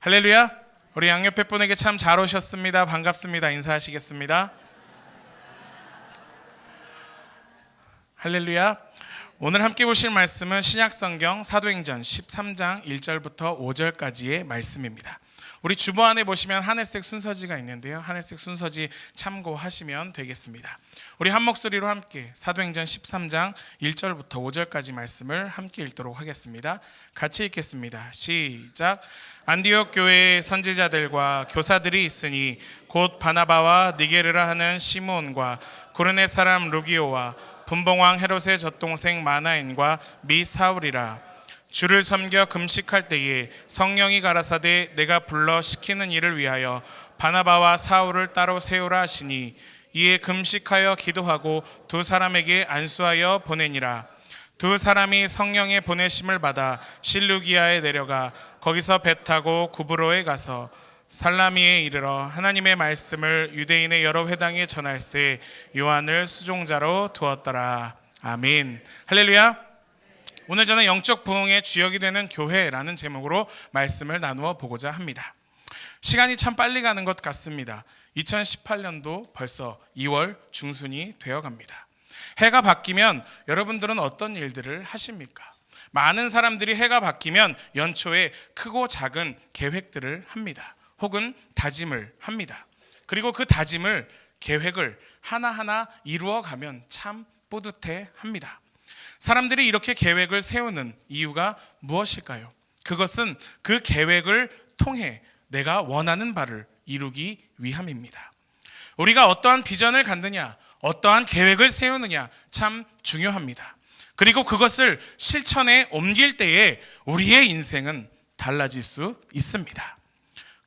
할렐루야. 우리 양옆에 분에게 참 잘 오셨습니다. 반갑습니다. 인사하시겠습니다. 할렐루야. 오늘 함께 보실 말씀은 신약성경 사도행전 13장 1절부터 5절까지의 말씀입니다. 우리 주보 안에 보시면 하늘색 순서지가 있는데요, 하늘색 순서지 참고하시면 되겠습니다. 우리 한 목소리로 함께 사도행전 13장 1절부터 5절까지 말씀을 함께 읽도록 하겠습니다. 같이 읽겠습니다. 시작. 안디옥 교회에 선지자들과 교사들이 있으니 곧 바나바와 니게르라 하는 시므온과 구르네 사람 루기오와 분봉왕 헤롯의 젖동생 마나엔과 미 사울이라. 주를 섬겨 금식할 때에 성령이 가라사대 내가 불러 시키는 일을 위하여 바나바와 사울을 따로 세우라 하시니, 이에 금식하여 기도하고 두 사람에게 안수하여 보내니라. 두 사람이 성령의 보내심을 받아 실루기아에 내려가 거기서 배 타고 구브로에 가서 살라미에 이르러 하나님의 말씀을 유대인의 여러 회당에 전할세 요한을 수종자로 두었더라. 아멘. 할렐루야. 오늘 저는 영적 부흥의 주역이 되는 교회라는 제목으로 말씀을 나누어 보고자 합니다. 시간이 참 빨리 가는 것 같습니다. 2018년도 벌써 2월 중순이 되어갑니다. 해가 바뀌면 여러분들은 어떤 일들을 하십니까? 많은 사람들이 해가 바뀌면 연초에 크고 작은 계획들을 합니다. 혹은 다짐을 합니다. 그리고 그 다짐을, 계획을 하나하나 이루어가면 참 뿌듯해 합니다. 사람들이 이렇게 계획을 세우는 이유가 무엇일까요? 그것은 그 계획을 통해 내가 원하는 바를 이루기 위함입니다. 우리가 어떠한 비전을 갖느냐, 어떠한 계획을 세우느냐 참 중요합니다. 그리고 그것을 실천에 옮길 때에 우리의 인생은 달라질 수 있습니다.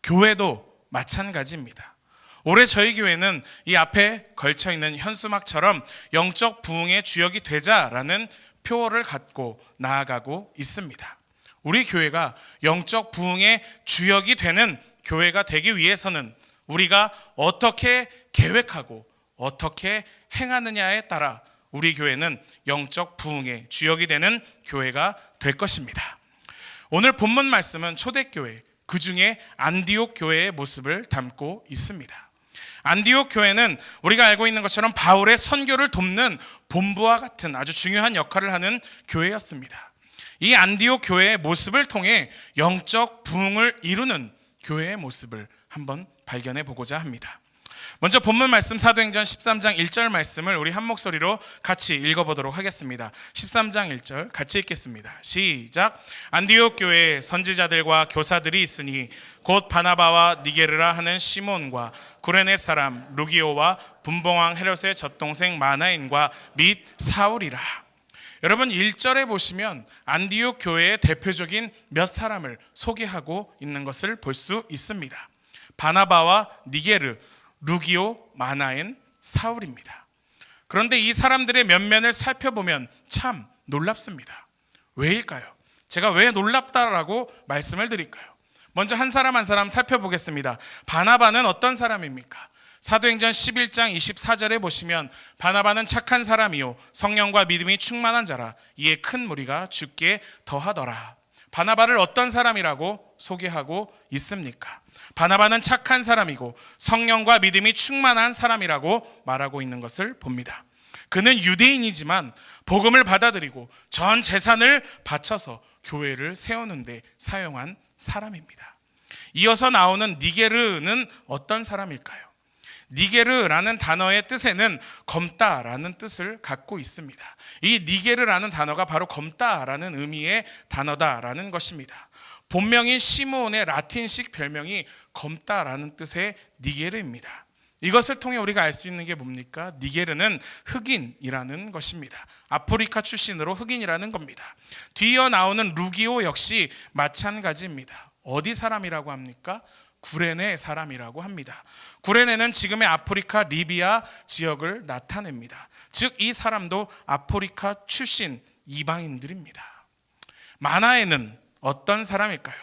교회도 마찬가지입니다. 올해 저희 교회는 이 앞에 걸쳐있는 현수막처럼 영적 부흥의 주역이 되자라는 표어를 갖고 나아가고 있습니다. 우리 교회가 영적 부흥의 주역이 되는 교회가 되기 위해서는 우리가 어떻게 계획하고 어떻게 행하느냐에 따라 우리 교회는 영적 부흥의 주역이 되는 교회가 될 것입니다. 오늘 본문 말씀은 초대교회, 그 중에 안디옥 교회의 모습을 담고 있습니다. 안디옥 교회는 우리가 알고 있는 것처럼 바울의 선교를 돕는 본부와 같은 아주 중요한 역할을 하는 교회였습니다. 이 안디옥 교회의 모습을 통해 영적 부흥을 이루는 교회의 모습을 한번 발견해 보고자 합니다. 먼저 본문 말씀 사도행전 13장 1절 말씀을 우리 한 목소리로 같이 읽어보도록 하겠습니다. 13장 1절 같이 읽겠습니다. 시작. 안디옥 교회에 선지자들과 교사들이 있으니 곧 바나바와 니게르라 하는 시몬과 구레네 사람 루기오와 분봉왕 헤롯의 젖동생 마나엔과 및 사울이라. 여러분 1절에 보시면 안디옥 교회의 대표적인 몇 사람을 소개하고 있는 것을 볼 수 있습니다. 바나바와 니게르, 루기오, 마나엔, 사울입니다. 그런데 이 사람들의 면면을 살펴보면 참 놀랍습니다. 왜일까요? 제가 왜 놀랍다라고 말씀을 드릴까요? 먼저 한 사람 한 사람 살펴보겠습니다. 바나바는 어떤 사람입니까? 사도행전 11장 24절에 보시면 바나바는 착한 사람이요 성령과 믿음이 충만한 자라 이에 큰 무리가 주께 더하더라. 바나바를 어떤 사람이라고 소개하고 있습니까? 바나바는 착한 사람이고 성령과 믿음이 충만한 사람이라고 말하고 있는 것을 봅니다. 그는 유대인이지만 복음을 받아들이고 전 재산을 바쳐서 교회를 세우는 데 사용한 사람입니다. 이어서 나오는 니게르는 어떤 사람일까요? 니게르라는 단어의 뜻에는 검다라는 뜻을 갖고 있습니다. 이 니게르라는 단어가 바로 검다라는 의미의 단어다라는 것입니다. 본명인 시므온의 라틴식 별명이 검다라는 뜻의 니게르입니다. 이것을 통해 우리가 알 수 있는 게 뭡니까? 니게르는 흑인이라는 것입니다. 아프리카 출신으로 흑인이라는 겁니다. 뒤이어 나오는 루기오 역시 마찬가지입니다. 어디 사람이라고 합니까? 구레네 사람이라고 합니다. 구레네는 지금의 아프리카 리비아 지역을 나타냅니다. 즉 이 사람도 아프리카 출신 이방인들입니다. 마나에는 어떤 사람일까요?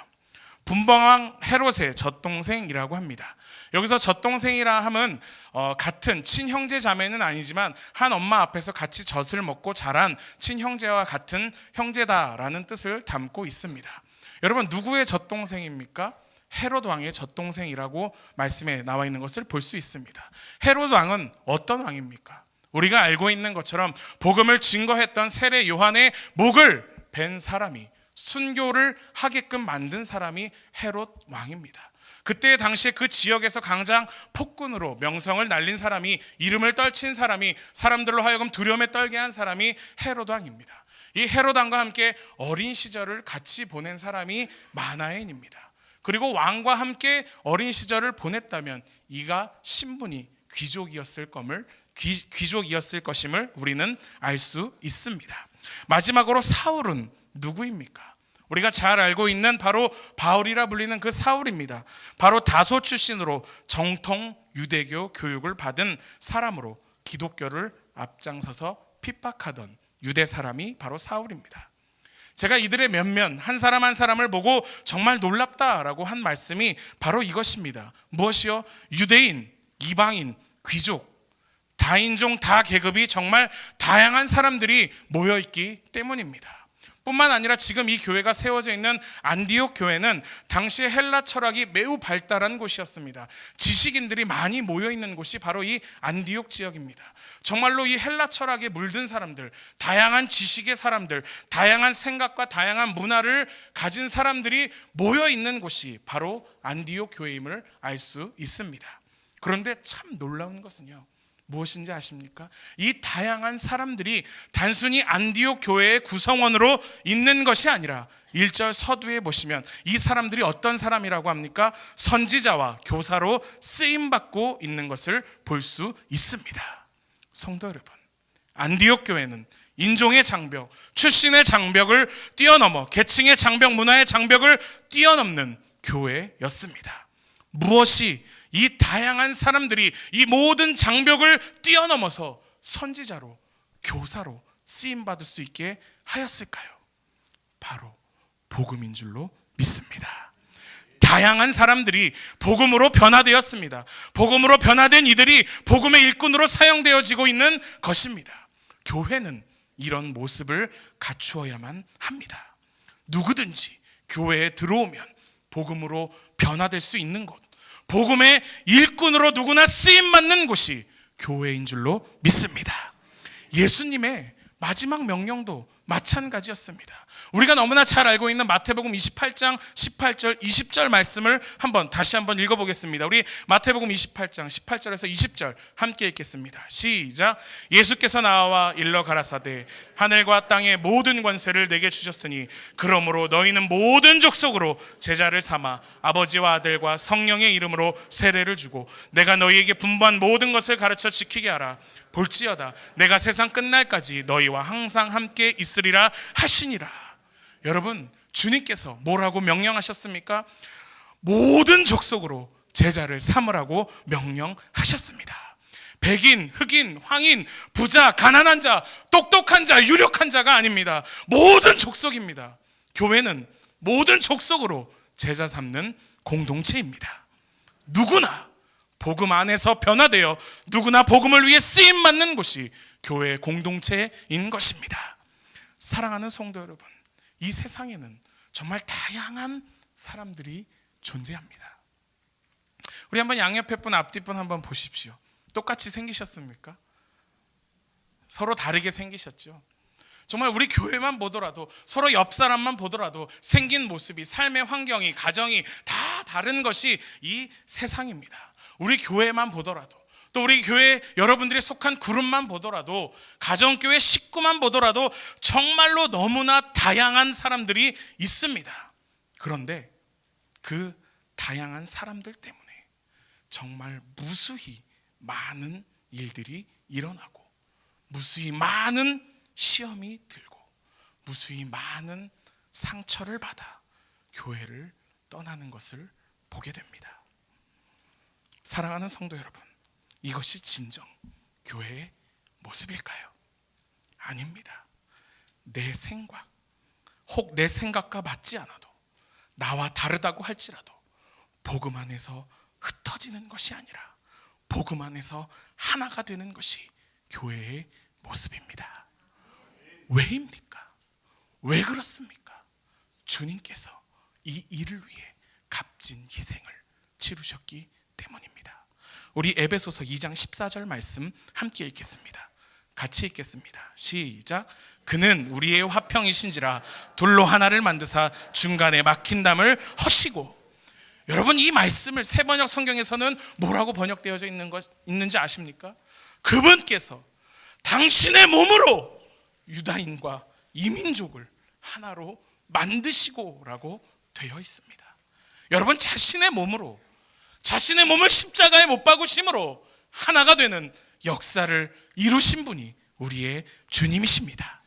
분봉왕 헤롯의 젖동생이라고 합니다. 여기서 젖동생이라 함은 같은 친형제 자매는 아니지만 한 엄마 앞에서 같이 젖을 먹고 자란 친형제와 같은 형제다라는 뜻을 담고 있습니다. 여러분 누구의 젖동생입니까? 헤롯 왕의 젖동생이라고 말씀에 나와 있는 것을 볼 수 있습니다. 헤롯 왕은 어떤 왕입니까? 우리가 알고 있는 것처럼 복음을 증거했던 세례 요한의 목을 벤 사람이, 순교를 하게끔 만든 사람이 헤롯 왕입니다. 그때 당시에 그 지역에서 가장 폭군으로 명성을 날린 사람이, 이름을 떨친 사람이, 사람들로 하여금 두려움에 떨게 한 사람이 헤롯 왕입니다. 이 헤롯 왕과 함께 어린 시절을 같이 보낸 사람이 마나엔입니다. 그리고 왕과 함께 어린 시절을 보냈다면 이가 신분이 귀족이었을 것임을 우리는 알 수 있습니다. 마지막으로 사울은 누구입니까? 우리가 잘 알고 있는 바로 바울이라 불리는 그 사울입니다. 바로 다소 출신으로 정통 유대교 교육을 받은 사람으로 기독교를 앞장서서 핍박하던 유대 사람이 바로 사울입니다. 제가 이들의 면면 한 사람 한 사람을 보고 정말 놀랍다라고 한 말씀이 바로 이것입니다. 무엇이요? 유대인, 이방인, 귀족, 다인종 다계급이 정말 다양한 사람들이 모여있기 때문입니다. 뿐만 아니라 지금 이 교회가 세워져 있는 안디옥 교회는 당시의 헬라 철학이 매우 발달한 곳이었습니다. 지식인들이 많이 모여있는 곳이 바로 이 안디옥 지역입니다. 정말로 이 헬라 철학에 물든 사람들, 다양한 지식의 사람들, 다양한 생각과 다양한 문화를 가진 사람들이 모여있는 곳이 바로 안디옥 교회임을 알 수 있습니다. 그런데 참 놀라운 것은요, 무엇인지 아십니까? 이 다양한 사람들이 단순히 안디옥 교회의 구성원으로 있는 것이 아니라 1절 서두에 보시면 이 사람들이 어떤 사람이라고 합니까? 선지자와 교사로 쓰임받고 있는 것을 볼 수 있습니다. 성도 여러분, 안디옥 교회는 인종의 장벽, 출신의 장벽을 뛰어넘어 계층의 장벽, 문화의 장벽을 뛰어넘는 교회였습니다. 무엇이 이 다양한 사람들이 이 모든 장벽을 뛰어넘어서 선지자로, 교사로 쓰임받을 수 있게 하였을까요? 바로 복음인 줄로 믿습니다. 다양한 사람들이 복음으로 변화되었습니다. 복음으로 변화된 이들이 복음의 일꾼으로 사용되어지고 있는 것입니다. 교회는 이런 모습을 갖추어야만 합니다. 누구든지 교회에 들어오면 복음으로 변화될 수 있는 곳, 복음의 일꾼으로 누구나 쓰임받는 곳이 교회인 줄로 믿습니다. 예수님의 마지막 명령도 마찬가지였습니다. 우리가 너무나 잘 알고 있는 마태복음 28장 18절 20절 말씀을 다시 한번 읽어보겠습니다. 우리 마태복음 28장 18절에서 20절 함께 읽겠습니다. 시작. 예수께서 나와 일러 가라사대 하늘과 땅의 모든 권세를 내게 주셨으니 그러므로 너희는 모든 족속으로 제자를 삼아 아버지와 아들과 성령의 이름으로 세례를 주고 내가 너희에게 분부한 모든 것을 가르쳐 지키게 하라. 볼지어다 내가 세상 끝날까지 너희와 항상 함께 있으리라 하시니라. 여러분, 주님께서 뭐라고 명령하셨습니까? 모든 족속으로 제자를 삼으라고 명령하셨습니다. 백인, 흑인, 황인, 부자, 가난한 자, 똑똑한 자, 유력한 자가 아닙니다. 모든 족속입니다. 교회는 모든 족속으로 제자 삼는 공동체입니다. 누구나 복음 안에서 변화되어 누구나 복음을 위해 쓰임받는 곳이 교회의 공동체인 것입니다. 사랑하는 성도 여러분, 이 세상에는 정말 다양한 사람들이 존재합니다. 우리 한번 양옆에 분 앞뒤 분 한번 보십시오. 똑같이 생기셨습니까? 서로 다르게 생기셨죠. 정말 우리 교회만 보더라도, 서로 옆 사람만 보더라도 생긴 모습이, 삶의 환경이, 가정이 다 다른 것이 이 세상입니다. 우리 교회만 보더라도, 또 우리 교회 여러분들이 속한 그룹만 보더라도, 가정교회 식구만 보더라도 정말로 너무나 다양한 사람들이 있습니다. 그런데 그 다양한 사람들 때문에 정말 무수히 많은 일들이 일어나고, 무수히 많은 시험이 들고, 무수히 많은 상처를 받아 교회를 떠나는 것을 보게 됩니다. 사랑하는 성도 여러분, 이것이 진정 교회의 모습일까요? 아닙니다. 내 생각, 혹 내 생각과 맞지 않아도, 나와 다르다고 할지라도 복음 안에서 흩어지는 것이 아니라 복음 안에서 하나가 되는 것이 교회의 모습입니다. 왜입니까? 왜 그렇습니까? 주님께서 이 일을 위해 값진 희생을 치르셨기 때문입니다. 우리 에베소서 2장 14절 말씀 함께 읽겠습니다. 같이 읽겠습니다. 시작. 그는 우리의 화평이신지라 둘로 하나를 만드사 중간에 막힌 담을 허시고. 여러분, 이 말씀을 새번역 성경에서는 뭐라고 번역되어져 있는지 아십니까? 그분께서 당신의 몸으로 유다인과 이민족을 하나로 만드시고라고 되어 있습니다. 여러분, 자신의 몸을 십자가에 못 박으심으로 하나가 되는 역사를 이루신 분이 우리의 주님이십니다.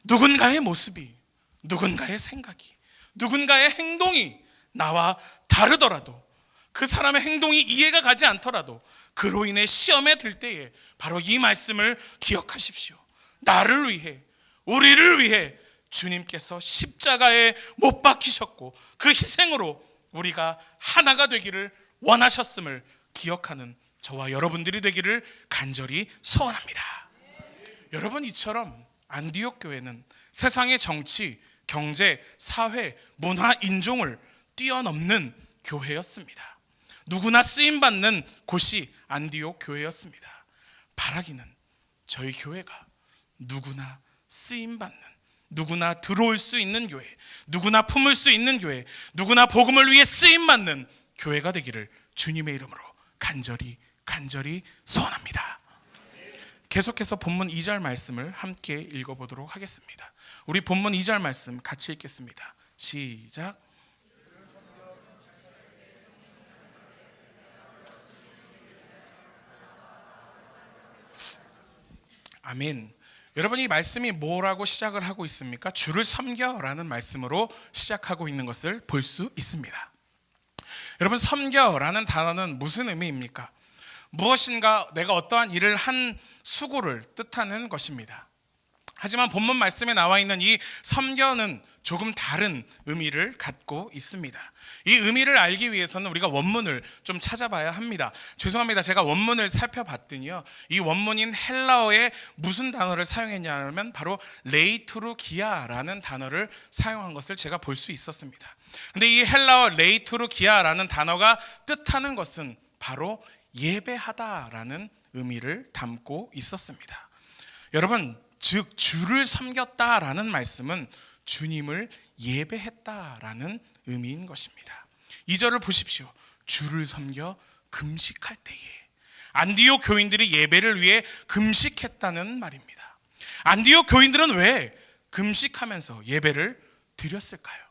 누군가의 모습이, 누군가의 생각이, 누군가의 행동이 나와 다르더라도, 그 사람의 행동이 이해가 가지 않더라도 그로 인해 시험에 들 때에 바로 이 말씀을 기억하십시오. 나를 위해, 우리를 위해 주님께서 십자가에 못 박히셨고 그 희생으로 우리가 하나가 되기를 원하셨음을 기억하는 저와 여러분들이 되기를 간절히 소원합니다. 여러분, 이처럼 안디옥 교회는 세상의 정치, 경제, 사회, 문화, 인종을 뛰어넘는 교회였습니다. 누구나 쓰임받는 곳이 안디옥 교회였습니다. 바라기는 저희 교회가 누구나 쓰임받는, 누구나 들어올 수 있는 교회, 누구나 품을 수 있는 교회, 누구나 복음을 위해 쓰임받는 교회가 되기를 주님의 이름으로 간절히 소원합니다. 계속해서 본문 2절 말씀을 함께 읽어보도록 하겠습니다. 우리 본문 2절 말씀 같이 읽겠습니다. 시작. 아멘. 여러분, 이 말씀이 뭐라고 시작을 하고 있습니까? 주를 섬겨라는 말씀으로 시작하고 있는 것을 볼 수 있습니다. 여러분, 섬겨라는 단어는 무슨 의미입니까? 무엇인가 내가 어떠한 일을 한 수고를 뜻하는 것입니다. 하지만 본문 말씀에 나와 있는 이 섬겨는 조금 다른 의미를 갖고 있습니다. 이 의미를 알기 위해서는 우리가 원문을 좀 찾아봐야 합니다. 죄송합니다. 제가 원문을 살펴봤더니요, 이 원문인 헬라어에 무슨 단어를 사용했냐면 바로 레이투르기아라는 단어를 사용한 것을 제가 볼 수 있었습니다. 근데 이 헬라어 레이투르기아라는 단어가 뜻하는 것은 바로 예배하다라는 의미를 담고 있었습니다. 여러분, 즉 주를 섬겼다라는 말씀은 주님을 예배했다라는 의미인 것입니다. 2절을 보십시오. 주를 섬겨 금식할 때에. 안디옥 교인들이 예배를 위해 금식했다는 말입니다. 안디옥 교인들은 왜 금식하면서 예배를 드렸을까요?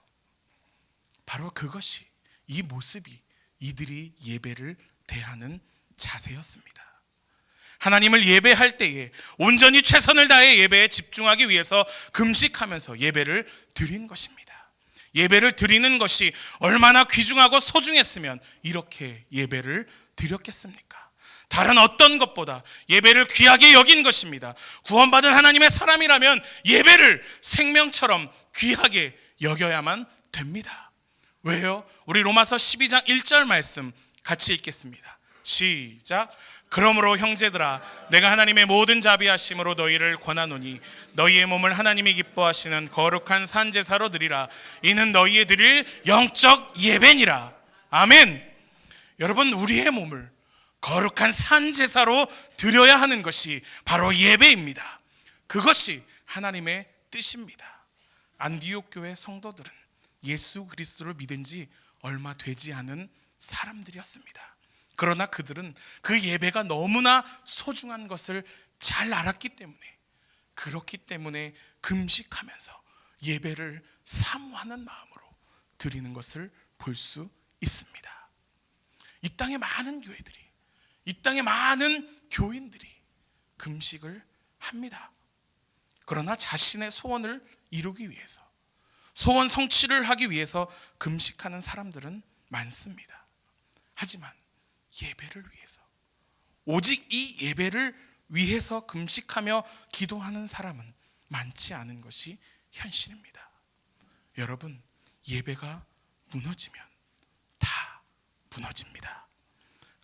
바로 그것이, 이 모습이 이들이 예배를 대하는 자세였습니다. 하나님을 예배할 때에 온전히 최선을 다해 예배에 집중하기 위해서 금식하면서 예배를 드린 것입니다. 예배를 드리는 것이 얼마나 귀중하고 소중했으면 이렇게 예배를 드렸겠습니까? 다른 어떤 것보다 예배를 귀하게 여긴 것입니다. 구원받은 하나님의 사람이라면 예배를 생명처럼 귀하게 여겨야만 됩니다. 왜요? 우리 로마서 12장 1절 말씀 같이 읽겠습니다. 시작. 그러므로 형제들아, 내가 하나님의 모든 자비하심으로 너희를 권하노니 너희의 몸을 하나님이 기뻐하시는 거룩한 산제사로 드리라. 이는 너희의 드릴 영적 예배니라. 아멘. 여러분, 우리의 몸을 거룩한 산제사로 드려야 하는 것이 바로 예배입니다. 그것이 하나님의 뜻입니다. 안디옥 교회 성도들은 예수 그리스도를 믿은 지 얼마 되지 않은 사람들이었습니다. 그러나 그들은 그 예배가 너무나 소중한 것을 잘 알았기 때문에, 그렇기 때문에 금식하면서 예배를 사모하는 마음으로 드리는 것을 볼 수 있습니다. 이 땅의 많은 교회들이, 이 땅의 많은 교인들이 금식을 합니다. 그러나 자신의 소원을 이루기 위해서, 소원 성취를 하기 위해서 금식하는 사람들은 많습니다. 하지만 예배를 위해서, 오직 이 예배를 위해서 금식하며 기도하는 사람은 많지 않은 것이 현실입니다. 여러분, 예배가 무너지면 다 무너집니다.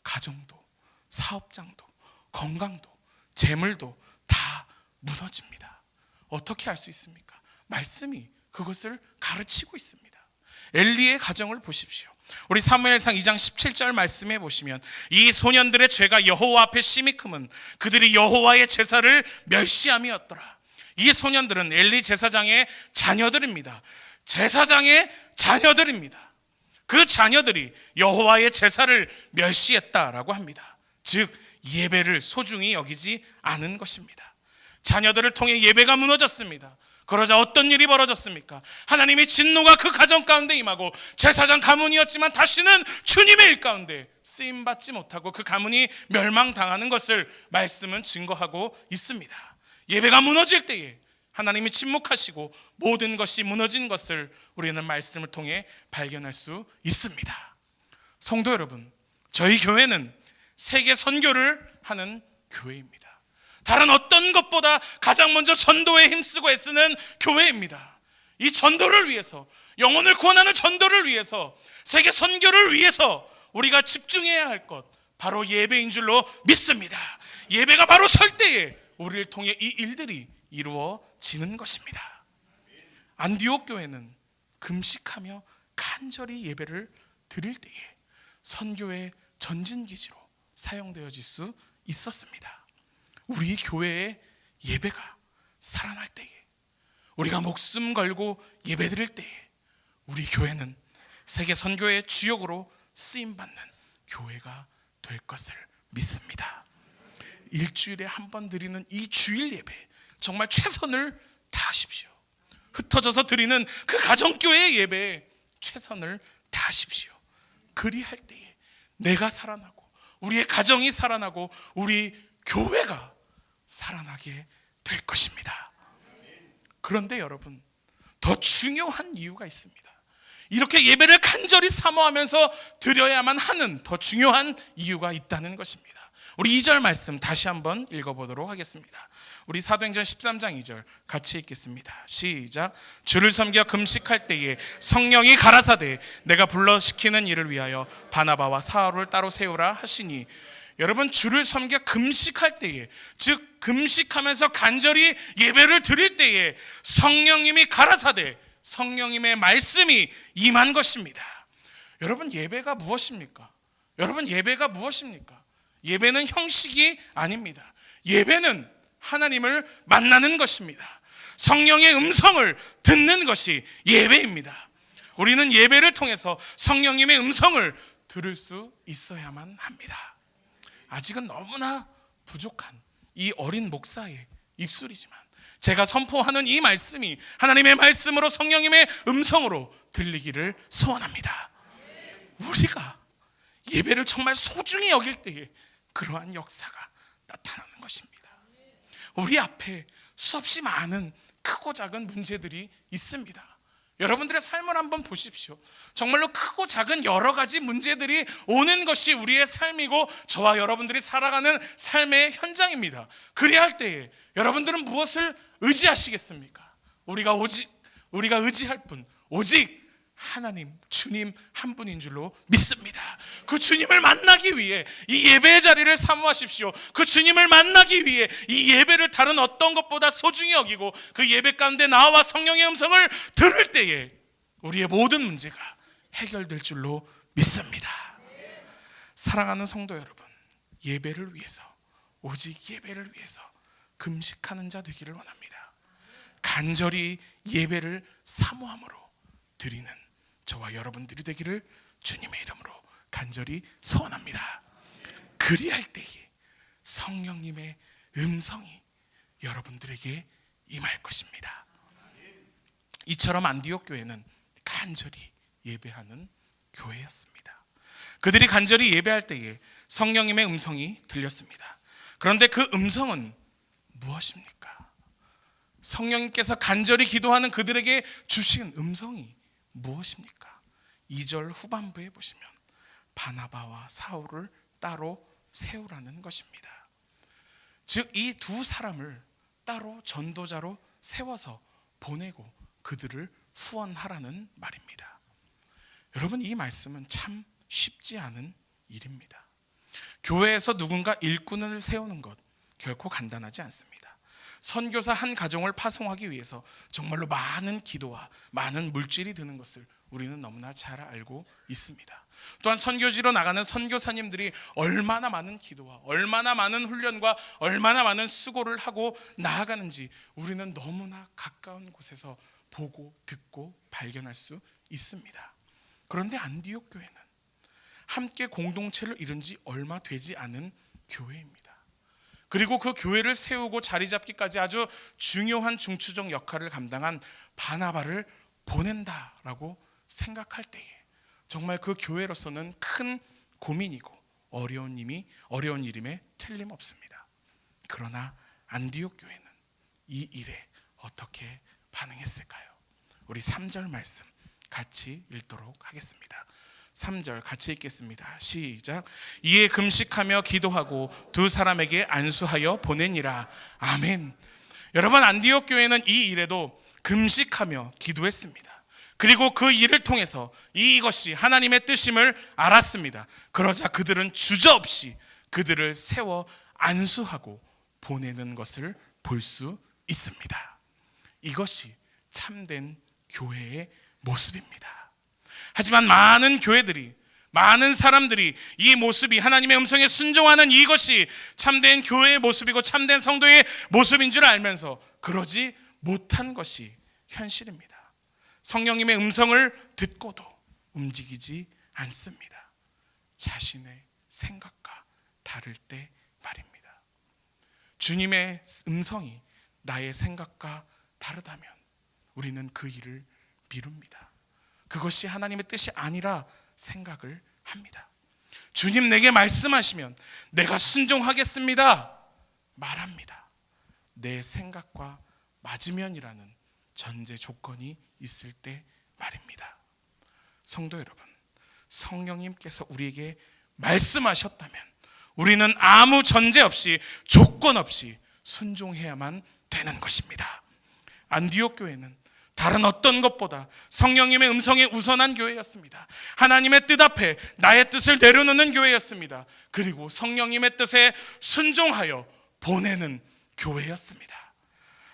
가정도, 사업장도, 건강도, 재물도 다 무너집니다. 어떻게 알 수 있습니까? 말씀이 그것을 가르치고 있습니다. 엘리의 가정을 보십시오. 우리 사무엘상 2장 17절 말씀해 보시면 이 소년들의 죄가 여호와 앞에 심히 크면 그들이 여호와의 제사를 멸시함이었더라. 이 소년들은 엘리 제사장의 자녀들입니다. 제사장의 자녀들입니다. 그 자녀들이 여호와의 제사를 멸시했다라고 합니다. 즉 예배를 소중히 여기지 않은 것입니다. 자녀들을 통해 예배가 무너졌습니다. 그러자 어떤 일이 벌어졌습니까? 하나님의 진노가 그 가정 가운데 임하고 제사장 가문이었지만 다시는 주님의 일 가운데 쓰임받지 못하고 그 가문이 멸망당하는 것을 말씀은 증거하고 있습니다. 예배가 무너질 때에 하나님이 침묵하시고 모든 것이 무너진 것을 우리는 말씀을 통해 발견할 수 있습니다. 성도 여러분, 저희 교회는 세계 선교를 하는 교회입니다. 다른 어떤 것보다 가장 먼저 전도에 힘쓰고 애쓰는 교회입니다. 이 전도를 위해서, 영혼을 구원하는 전도를 위해서, 세계 선교를 위해서 우리가 집중해야 할 것, 바로 예배인 줄로 믿습니다. 예배가 바로 설 때에 우리를 통해 이 일들이 이루어지는 것입니다. 안디옥 교회는 금식하며 간절히 예배를 드릴 때에 선교의 전진기지로 사용되어질 수 있었습니다. 우리 교회의 예배가 살아날 때에, 우리가 목숨 걸고 예배드릴 때에 우리 교회는 세계 선교의 주역으로 쓰임받는 교회가 될 것을 믿습니다. 일주일에 한 번 드리는 이 주일 예배 정말 최선을 다하십시오. 흩어져서 드리는 그 가정교회의 예배에 최선을 다하십시오. 그리할 때에 내가 살아나고 우리의 가정이 살아나고 우리 교회가 살아나게 될 것입니다. 그런데 여러분, 더 중요한 이유가 있습니다. 이렇게 예배를 간절히 사모하면서 드려야만 하는 더 중요한 이유가 있다는 것입니다. 우리 2절 말씀 다시 한번 읽어보도록 하겠습니다. 우리 사도행전 13장 2절 같이 읽겠습니다. 시작. 주를 섬겨 금식할 때에 성령이 가라사대 내가 불러시키는 일을 위하여 바나바와 사울을 따로 세우라 하시니. 여러분, 주를 섬겨 금식할 때에, 즉 금식하면서 간절히 예배를 드릴 때에 성령님이 가라사대, 성령님의 말씀이 임한 것입니다. 여러분, 예배가 무엇입니까? 여러분, 예배가 무엇입니까? 예배는 형식이 아닙니다. 예배는 하나님을 만나는 것입니다. 성령의 음성을 듣는 것이 예배입니다. 우리는 예배를 통해서 성령님의 음성을 들을 수 있어야만 합니다. 아직은 너무나 부족한 이 어린 목사의 입술이지만 제가 선포하는 이 말씀이 하나님의 말씀으로 성령님의 음성으로 들리기를 소원합니다. 우리가 예배를 정말 소중히 여길 때에 그러한 역사가 나타나는 것입니다. 우리 앞에 수없이 많은 크고 작은 문제들이 있습니다. 여러분들의 삶을 한번 보십시오. 정말로 크고 작은 여러 가지 문제들이 오는 것이 우리의 삶이고 저와 여러분들이 살아가는 삶의 현장입니다. 그래야 할 때에 여러분들은 무엇을 의지하시겠습니까? 우리가 의지할 분 오직 하나님, 주님 한 분인 줄로 믿습니다. 그 주님을 만나기 위해 이 예배의 자리를 사모하십시오. 그 주님을 만나기 위해 이 예배를 다른 어떤 것보다 소중히 여기고 그 예배 가운데 나와 성령의 음성을 들을 때에 우리의 모든 문제가 해결될 줄로 믿습니다. 사랑하는 성도 여러분, 예배를 위해서, 오직 예배를 위해서 금식하는 자 되기를 원합니다. 간절히 예배를 사모함으로 드리는 저와 여러분들이 되기를 주님의 이름으로 간절히 소원합니다. 그리할 때에 성령님의 음성이 여러분들에게 임할 것입니다. 이처럼 안디옥 교회는 간절히 예배하는 교회였습니다. 그들이 간절히 예배할 때에 성령님의 음성이 들렸습니다. 그런데 그 음성은 무엇입니까? 성령님께서 간절히 기도하는 그들에게 주신 음성이 무엇입니까? 2절 후반부에 보시면 바나바와 사울을 따로 세우라는 것입니다. 즉 이 두 사람을 따로 전도자로 세워서 보내고 그들을 후원하라는 말입니다. 여러분, 이 말씀은 참 쉽지 않은 일입니다. 교회에서 누군가 일꾼을 세우는 것 결코 간단하지 않습니다. 선교사 한 가정을 파송하기 위해서 정말로 많은 기도와 많은 물질이 드는 것을 우리는 너무나 잘 알고 있습니다. 또한 선교지로 나가는 선교사님들이 얼마나 많은 기도와 얼마나 많은 훈련과 얼마나 많은 수고를 하고 나아가는지 우리는 너무나 가까운 곳에서 보고 듣고 발견할 수 있습니다. 그런데 안디옥 교회는 함께 공동체를 이룬 지 얼마 되지 않은 교회입니다. 그리고 그 교회를 세우고 자리 잡기까지 아주 중요한 중추적 역할을 감당한 바나바를 보낸다라고 생각할 때에 정말 그 교회로서는 큰 고민이고 어려운 일임에 틀림없습니다. 그러나 안디옥 교회는 이 일에 어떻게 반응했을까요? 우리 3절 말씀 같이 읽도록 하겠습니다. 3절 같이 읽겠습니다. 시작. 이에 금식하며 기도하고 두 사람에게 안수하여 보내니라. 아멘. 여러분, 안디옥 교회는 이 일에도 금식하며 기도했습니다. 그리고 그 일을 통해서 이것이 하나님의 뜻임을 알았습니다. 그러자 그들은 주저없이 그들을 세워 안수하고 보내는 것을 볼 수 있습니다. 이것이 참된 교회의 모습입니다. 하지만 많은 교회들이, 많은 사람들이 이 모습이 하나님의 음성에 순종하는 이것이 참된 교회의 모습이고 참된 성도의 모습인 줄 알면서 그러지 못한 것이 현실입니다. 성령님의 음성을 듣고도 움직이지 않습니다. 자신의 생각과 다를 때 말입니다. 주님의 음성이 나의 생각과 다르다면 우리는 그 일을 미룹니다. 그것이 하나님의 뜻이 아니라 생각을 합니다. 주님 내게 말씀하시면 내가 순종하겠습니다 말합니다. 내 생각과 맞으면이라는 전제 조건이 있을 때 말입니다. 성도 여러분, 성령님께서 우리에게 말씀하셨다면 우리는 아무 전제 없이 조건 없이 순종해야만 되는 것입니다. 안디옥 교회는 다른 어떤 것보다 성령님의 음성에 우선한 교회였습니다. 하나님의 뜻 앞에 나의 뜻을 내려놓는 교회였습니다. 그리고 성령님의 뜻에 순종하여 보내는 교회였습니다.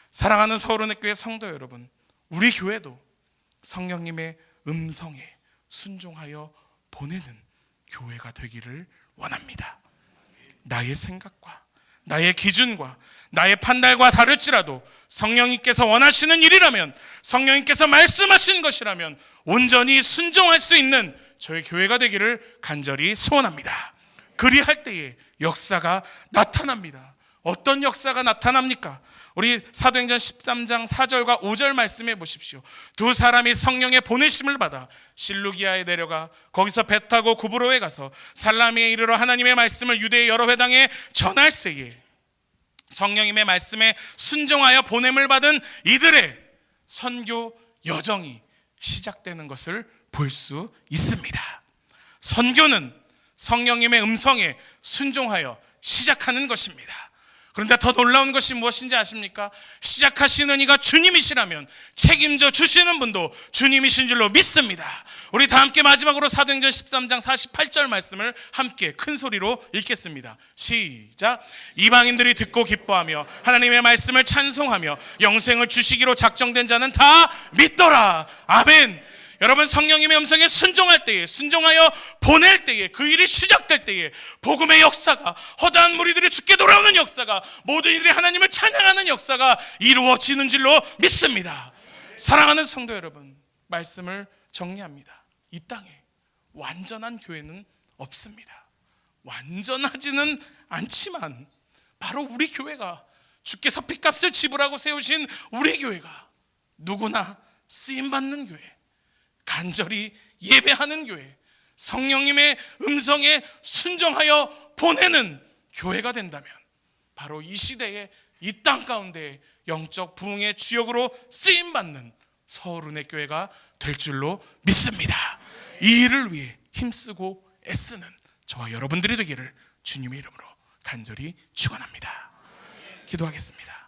사랑하는 서울은혜교회 성도 여러분, 우리 교회도 성령님의 음성에 순종하여 보내는 교회가 되기를 원합니다. 나의 생각과 나의 기준과 나의 판단과 다를지라도 성령님께서 원하시는 일이라면, 성령님께서 말씀하신 것이라면 온전히 순종할 수 있는 저희 교회가 되기를 간절히 소원합니다. 그리할 때에 역사가 나타납니다. 어떤 역사가 나타납니까? 우리 사도행전 13장 4절과 5절 말씀해 보십시오. 두 사람이 성령의 보내심을 받아 실루기아에 내려가 거기서 배 타고 구브로에 가서 살라미에 이르러 하나님의 말씀을 유대의 여러 회당에 전할새에 성령님의 말씀에 순종하여 보냄을 받은 이들의 선교 여정이 시작되는 것을 볼 수 있습니다. 선교는 성령님의 음성에 순종하여 시작하는 것입니다. 그런데 더 놀라운 것이 무엇인지 아십니까? 시작하시는 이가 주님이시라면 책임져 주시는 분도 주님이신 줄로 믿습니다. 우리 다 함께 마지막으로 사도행전 13장 48절 말씀을 함께 큰 소리로 읽겠습니다. 시작. 이방인들이 듣고 기뻐하며 하나님의 말씀을 찬송하며 영생을 주시기로 작정된 자는 다 믿더라. 아멘. 여러분, 성령님의 음성에 순종할 때에, 순종하여 보낼 때에, 그 일이 시작될 때에 복음의 역사가, 허다한 무리들이 주께 돌아오는 역사가, 모든 이들이 하나님을 찬양하는 역사가 이루어지는 줄로 믿습니다. 사랑하는 성도 여러분, 말씀을 정리합니다. 이 땅에 완전한 교회는 없습니다. 완전하지는 않지만 바로 우리 교회가, 주께서 핏값을 지불하고 세우신 우리 교회가 누구나 쓰임받는 교회, 간절히 예배하는 교회, 성령님의 음성에 순종하여 보내는 교회가 된다면 바로 이 시대에 이 땅 가운데 영적 부흥의 주역으로 쓰임받는 서울은혜교회가 될 줄로 믿습니다. 이 일을 위해 힘쓰고 애쓰는 저와 여러분들이 되기를 주님의 이름으로 간절히 축원합니다. 기도하겠습니다.